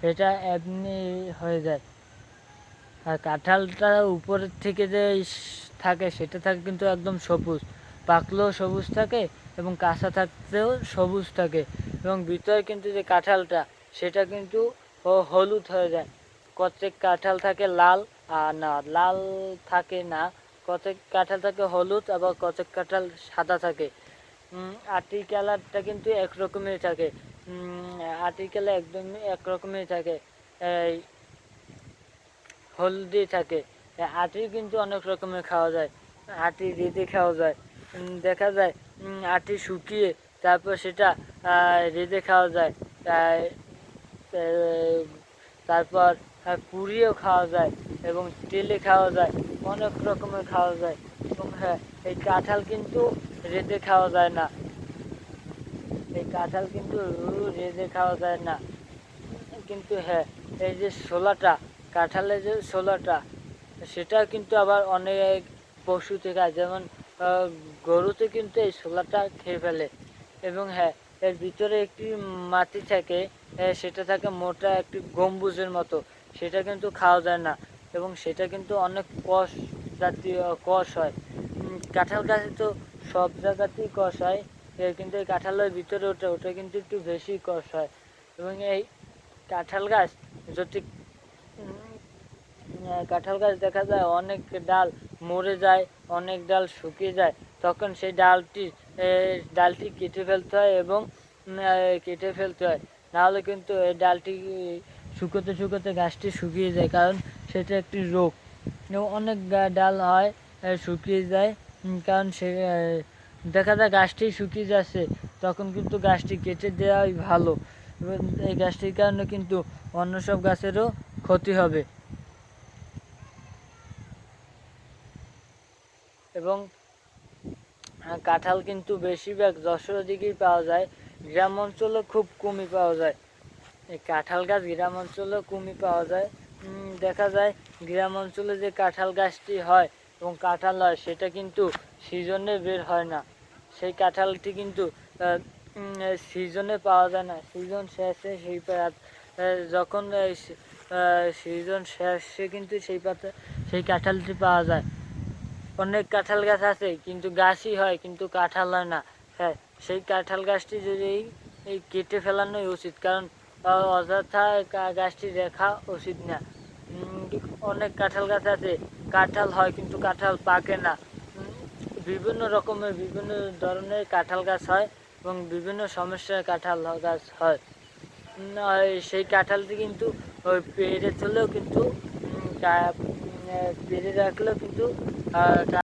এটা এমনি হয়ে যায়। আর কাঁঠালটা উপরের থেকে যে থাকে সেটা থাকে কিন্তু একদম সবুজ, পাকলেও সবুজ থাকে এবং কাঁচা থাকতেও সবুজ থাকে, এবং ভিতরে কিন্তু যে কাঁঠালটা সেটা কিন্তু হলুদ হয়ে যায়। কতক কাঁঠাল থাকে লাল, আর না লাল থাকে না, কতক কাঁঠাল থাকে হলুদ, আবার কতক কাঁঠাল সাদা থাকে। আটি কালারটা কিন্তু একরকমই থাকে, আটি কালার একদমই একরকমই থাকে, এই হলদি থাকে। আটি কিন্তু অনেক রকমের খাওয়া যায়, আটি রেঁধে খাওয়া যায়, দেখা যায় আটি শুকিয়ে তারপর সেটা রেঁধে খাওয়া যায়, তারপর পুড়িয়েও খাওয়া যায় এবং তেলে খাওয়া যায়, অনেক রকমের খাওয়া যায়। এবং হ্যাঁ, এই কাঁঠাল কিন্তু রেঁধে খাওয়া যায় না, এই কাঁঠাল কিন্তু রেঁধে খাওয়া যায় না। কিন্তু হ্যাঁ, এই যে ছোলাটা, কাঁঠালের যে ছোলাটা, সেটা কিন্তু আবার অনেক পশুতে খায়, যেমন গরুতে কিন্তু এই ছোলাটা খেয়ে ফেলে। এবং হ্যাঁ, এর ভিতরে একটি মাটি থাকে, সেটা থাকে মোটা একটি গম্বুজের মতো, সেটা কিন্তু খাওয়া যায় না, এবং সেটা কিন্তু অনেক কষ জাতীয় কষ হয়। কাঁঠাল গাছে তো সব জায়গাতেই কষ হয়, কিন্তু এই কাঁঠালের ভিতরে ওটা কিন্তু একটু বেশি কষ হয়। এবং এই কাঁঠাল গাছ যদি কাঁঠাল গাছ দেখা যায় অনেক ডাল মরে যায়, অনেক ডাল শুকিয়ে যায়, তখন সেই ডালটি কেটে ফেলতে হয়, এবং কেটে ফেলতে হয়, নাহলে কিন্তু এই ডালটি শুকোতে শুকোতে গাছটি শুকিয়ে যায়, কারণ সেটা একটি রোগ। এবং অনেক ডাল হয় শুকিয়ে যায়, কারণ সে দেখা যায় গাছটি শুকিয়ে যাচ্ছে, তখন কিন্তু গাছটি কেটে দেওয়াই ভালো, এবং এই গাছটির কারণে কিন্তু অন্য সব গাছেরও ক্ষতি হবে। এবং কাঁঠাল কিন্তু বেশিরভাগ যশোরের দিকেই পাওয়া যায়, গ্রাম অঞ্চলে খুব কমই পাওয়া যায়। এই কাঁঠাল গাছ গ্রাম অঞ্চলেও কমই পাওয়া যায়। দেখা যায় গ্রাম অঞ্চলে যে কাঁঠাল গাছটি হয় এবং কাঁঠাল হয়, সেটা কিন্তু সিজনে বের হয় না, সেই কাঁঠালটি কিন্তু সিজনে পাওয়া যায় না, সিজন শেষে যখন সিজন শেষে কিন্তু সেই কাঁঠালটি পাওয়া যায়। অনেক কাঁঠাল গাছ আছে কিন্তু গাছই হয় কিন্তু কাঁঠাল হয় না। হ্যাঁ, সেই কাঁঠাল গাছটি যদি এই কেটে ফেলানোই উচিত, কারণ অযথা গাছটি দেখা উচিত না। অনেক কাঁঠাল গাছ আছে, কাঁঠাল হয় কিন্তু কাঁঠাল পাকে না। বিভিন্ন রকমের বিভিন্ন ধরনের কাঁঠাল গাছ হয় এবং বিভিন্ন সমস্যার কাঁঠাল গাছ হয়। সেই কাঁঠালটি কিন্তু ওই পেড়ে তুলেও কিন্তু পেড়ে রাখলেও কিন্তু